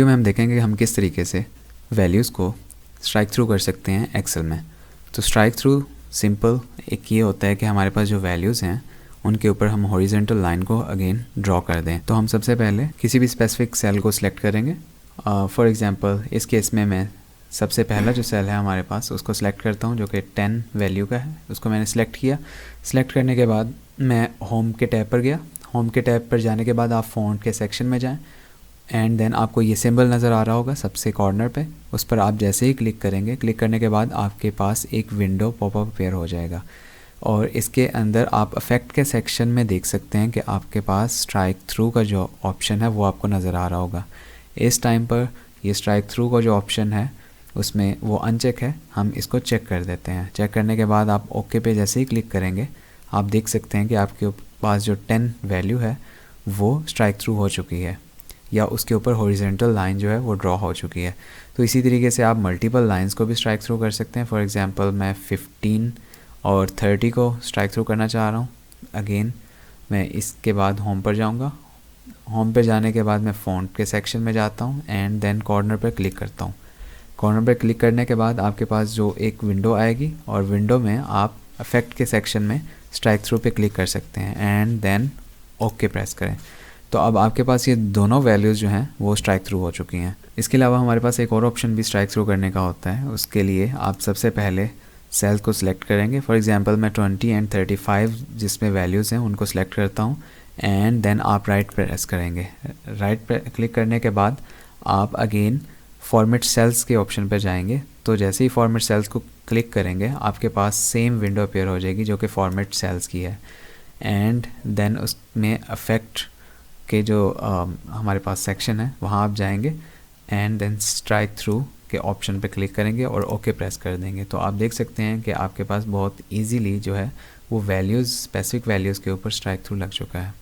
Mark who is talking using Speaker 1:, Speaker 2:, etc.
Speaker 1: Video में हम देखेंगे कि हम किस तरीके से वैल्यूज़ को स्ट्राइक थ्रू कर सकते हैं एक्सेल में। तो स्ट्राइक थ्रू सिंपल एक ये होता है कि हमारे पास जो वैल्यूज़ हैं उनके ऊपर हम हॉरिजॉन्टल लाइन को अगेन ड्रॉ कर दें। तो हम सबसे पहले किसी भी स्पेसिफिक सेल को सिलेक्ट करेंगे। फॉर एग्जांपल इस केस में मैं सबसे पहला जो सेल है हमारे पास उसको सिलेक्ट करता हूँ, जो कि 10 वैल्यू का है। उसको मैंने सिलेक्ट किया। सिलेक्ट करने के बाद मैं होम के टैब पर गया। होम के टैब पर जाने के बाद आप फ़ॉन्ट के सेक्शन में जाएं एंड देन आपको ये सिंबल नज़र आ रहा होगा सबसे कॉर्नर पे, उस पर आप जैसे ही क्लिक करेंगे, क्लिक करने के बाद आपके पास एक विंडो पॉपअप अपीयर हो जाएगा और इसके अंदर आप इफेक्ट के सेक्शन में देख सकते हैं कि आपके पास स्ट्राइक थ्रू का जो ऑप्शन है वो आपको नज़र आ रहा होगा। इस टाइम पर ये स्ट्राइक थ्रू का जो ऑप्शन है उसमें वो अनचेक है, हम इसको चेक कर देते हैं। चेक करने के बाद आप ओके पे जैसे ही क्लिक करेंगे आप देख सकते हैं कि आपके पास जो 10 वैल्यू है वो स्ट्राइक थ्रू हो चुकी है या उसके ऊपर हॉरिजॉन्टल लाइन जो है वो ड्रॉ हो चुकी है। तो इसी तरीके से आप मल्टीपल लाइंस को भी स्ट्राइक थ्रू कर सकते हैं। फॉर एग्जांपल मैं 15 और 30 को स्ट्राइक थ्रू करना चाह रहा हूँ। अगेन मैं इसके बाद होम पर जाऊँगा। होम पर जाने के बाद मैं फ़ॉन्ट के सेक्शन में जाता हूँ एंड देन कॉर्नर पर क्लिक करता हूँ। कॉर्नर पर क्लिक करने के बाद आपके पास जो एक विंडो आएगी और विंडो में आप इफेक्ट के सेक्शन में स्ट्राइक थ्रू पे क्लिक कर सकते हैं एंड देन ओके प्रेस करें। तो अब आपके पास ये दोनों वैल्यूज़ जो हैं वो स्ट्राइक थ्रू हो चुकी हैं। इसके अलावा हमारे पास एक और ऑप्शन भी स्ट्राइक थ्रू करने का होता है। उसके लिए आप सबसे पहले सेल को सिलेक्ट करेंगे। फॉर एग्जांपल मैं 20 एंड 35 जिसमें वैल्यूज़ हैं उनको सिलेक्ट करता हूँ एंड देन आप राइट प्रेस करेंगे। राइट पर क्लिक करने के बाद आप अगेन फॉर्मेट सेल्स के ऑप्शन पर जाएंगे। तो जैसे ही फॉर्मेट सेल्स को क्लिक करेंगे आपके पास सेम विंडो अपीयर हो जाएगी जो कि फॉर्मेट सेल्स की है एंड देन उसमें अफेक्ट के जो हमारे पास सेक्शन है वहाँ आप जाएंगे एंड देन स्ट्राइक थ्रू के ऑप्शन पे क्लिक करेंगे और ओके प्रेस कर देंगे। तो आप देख सकते हैं कि आपके पास बहुत इजीली जो है वो वैल्यूज़, स्पेसिफिक वैल्यूज़ के ऊपर स्ट्राइक थ्रू लग चुका है।